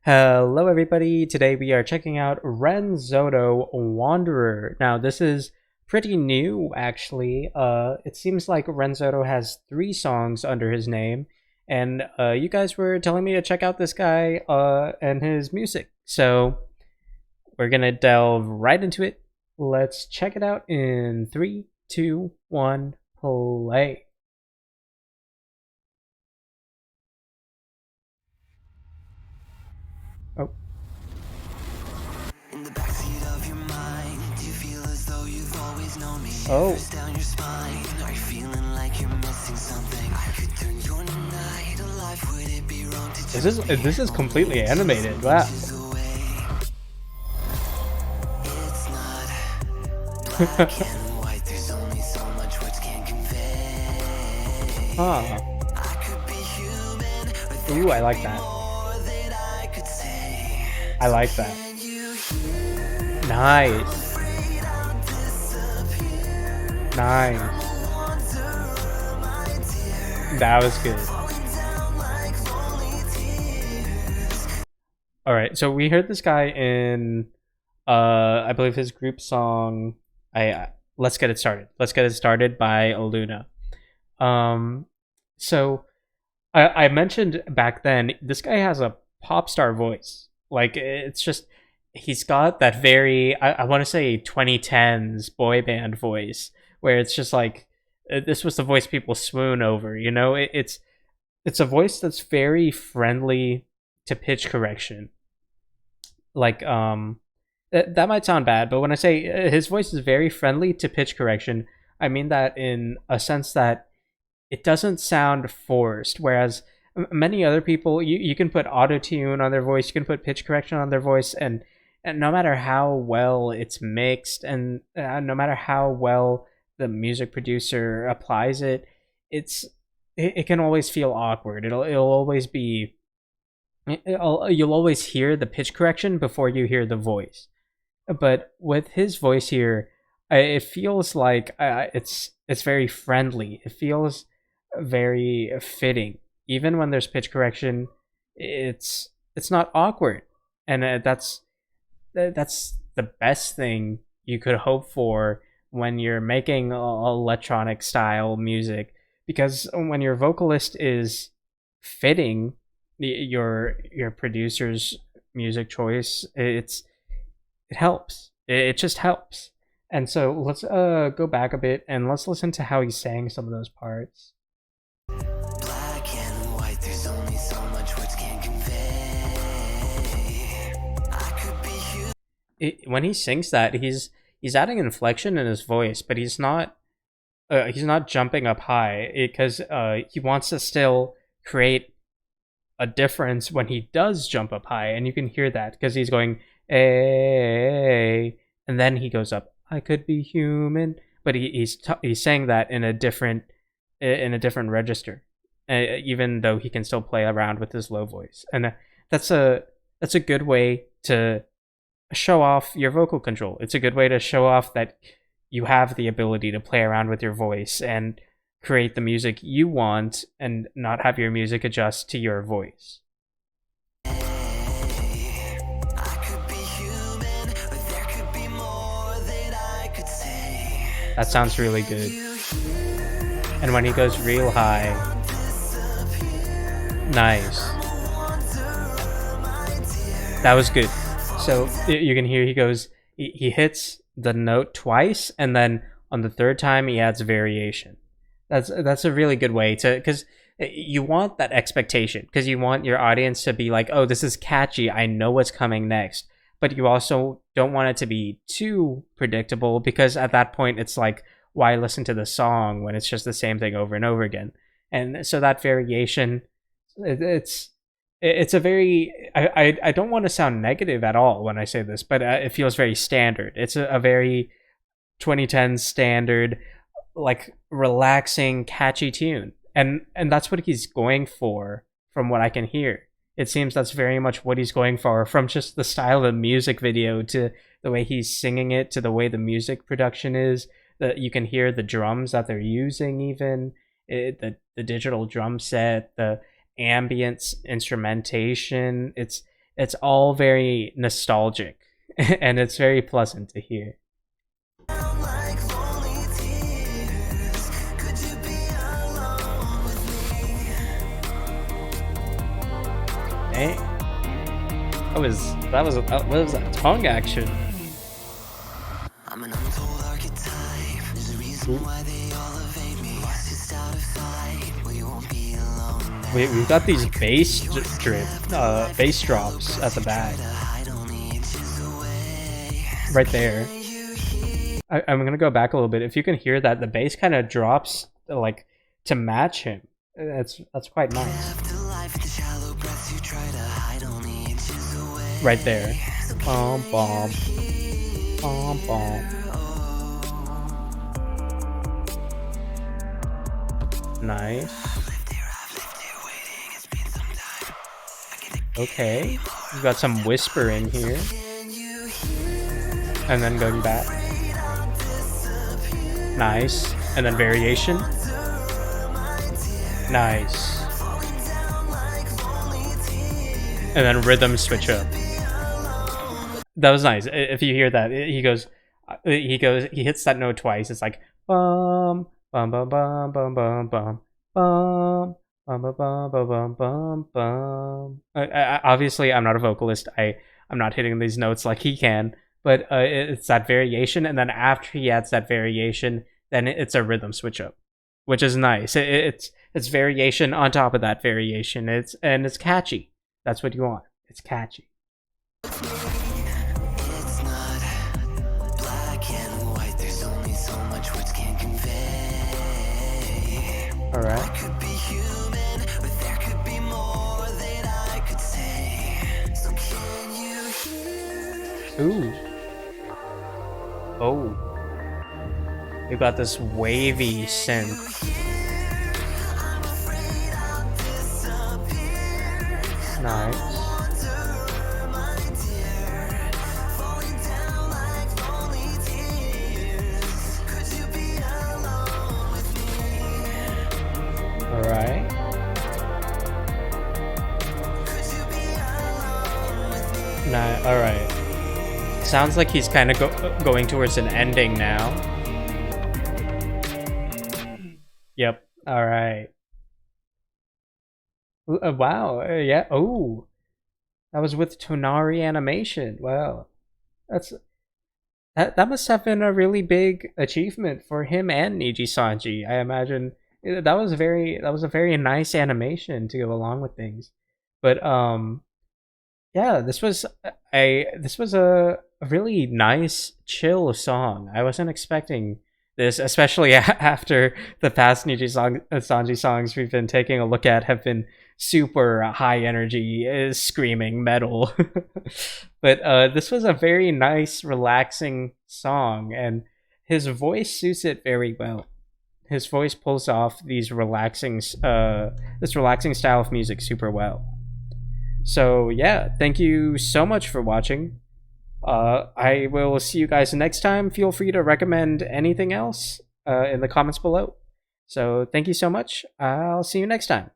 Hello, everybody. Today we are checking out Renzoto Wanderer. Now, this is pretty new, actually. It seems like Renzoto has 3 songs under his name, and you guys were telling me to check out this guy and his music. So we're gonna delve right into it. Let's check it out in 3, 2, 1, play. Oh. In the backseat of your mind, do you feel as though you've always known me? Oh. Down your spine, are you feeling like you're missing something? I could turn your night alive. Would it be wrong to this is completely animated. Wow. It's not black and white. There's only so much words can convey. Huh. I could be human. Ooh, I like that. I like that. Nice. Nice. That was good. Alright, so we heard this guy in I believe his group song Let's Get It Started. Let's Get It Started by Luna. So I mentioned back then this guy has a pop star voice. Like, it's just, he's got that very, I want to say 2010s boy band voice, where it's just like, this was the voice people swoon over, you know? It's a voice that's very friendly to pitch correction. Like, that might sound bad, but when I say his voice is very friendly to pitch correction, I mean that in a sense that it doesn't sound forced, whereas many other people, you can put auto tune on their voice, you can put pitch correction on their voice, and no matter how well it's mixed, and no matter how well the music producer applies it, it can always feel awkward. It'll always be, you'll always hear the pitch correction before you hear the voice. But with his voice here, it feels like it's very friendly. It feels very fitting. Even when there's pitch correction, it's not awkward, and that's the best thing you could hope for when you're making electronic style music, because when your vocalist is fitting your producer's music choice, it helps. It just helps. And so let's go back a bit and let's listen to how he sang some of those parts. When he sings that, he's adding inflection in his voice, but he's not jumping up high, because he wants to still create a difference when he does jump up high, and you can hear that because he's going a, and then he goes up. I could be human, but he's saying that in a different register, even though he can still play around with his low voice, and that's a good way to show off your vocal control. It's a good way to show off that you have the ability to play around with your voice and create the music you want and not have your music adjust to your voice. That sounds really good. And when he goes real high, nice. That was good. So you can hear he hits the note twice, and then on the third time he adds variation. That's a really good way to, because you want that expectation, because you want your audience to be like, oh, this is catchy, I know what's coming next. But you also don't want it to be too predictable, because at that point it's like, why listen to the song when it's just the same thing over and over again? And so that variation, it's a very, I don't want to sound negative at all when I say this, but it feels very standard. It's a very 2010 standard, like, relaxing, catchy tune, and that's what he's going for, from what I can hear. It seems that's very much what he's going for, from just the style of the music video to the way he's singing it to the way the music production is. That you can hear the drums that they're using, even the digital drum set, the ambient instrumentation. It's all very nostalgic, and it's very pleasant to hear. Hey, what was that tongue action? I'm an untold archetype. There's a reason why they all evade me. It's just out of sight. Well, you won't be alone now. We've got these bass drops at the back. Right there. I'm gonna go back a little bit. If you can hear that, the bass kind of drops like to match him. That's quite nice. Right there. Bom bom. Bom bom. Nice. Okay. We've got some whispering here. And then going back. Nice. And then variation. Nice. And then rhythm switch up. That was nice. If you hear that, he hits that note twice. It's like bum bum bum bum bum bum bum bum bum bum bum bum bum bum. Obviously, I'm not a vocalist. I'm not hitting these notes like he can, but it's that variation, and then after he adds that variation, then it's a rhythm switch up, which is nice. It's variation on top of that variation. It's catchy. That's what you want. It's catchy. Alright. Ooh. Oh. You got this wavy synth. Nice. Alright. Alright. Sounds like he's kind of going towards an ending now. Yep. Alright. Wow. Yeah. Oh. That was with Tonari Animation. Wow. That must have been a really big achievement for him and Nijisanji. I imagine that was a very nice animation to go along with things. But yeah, this was a really nice chill song. I wasn't expecting this, especially after the past Nijisanji songs we've been taking a look at have been super high energy, screaming metal. But this was a very nice, relaxing song, and his voice suits it very well. His voice pulls off this relaxing style of music super well. So yeah, thank you so much for watching. I will see you guys next time. Feel free to recommend anything else in the comments below. So thank you so much. I'll see you next time.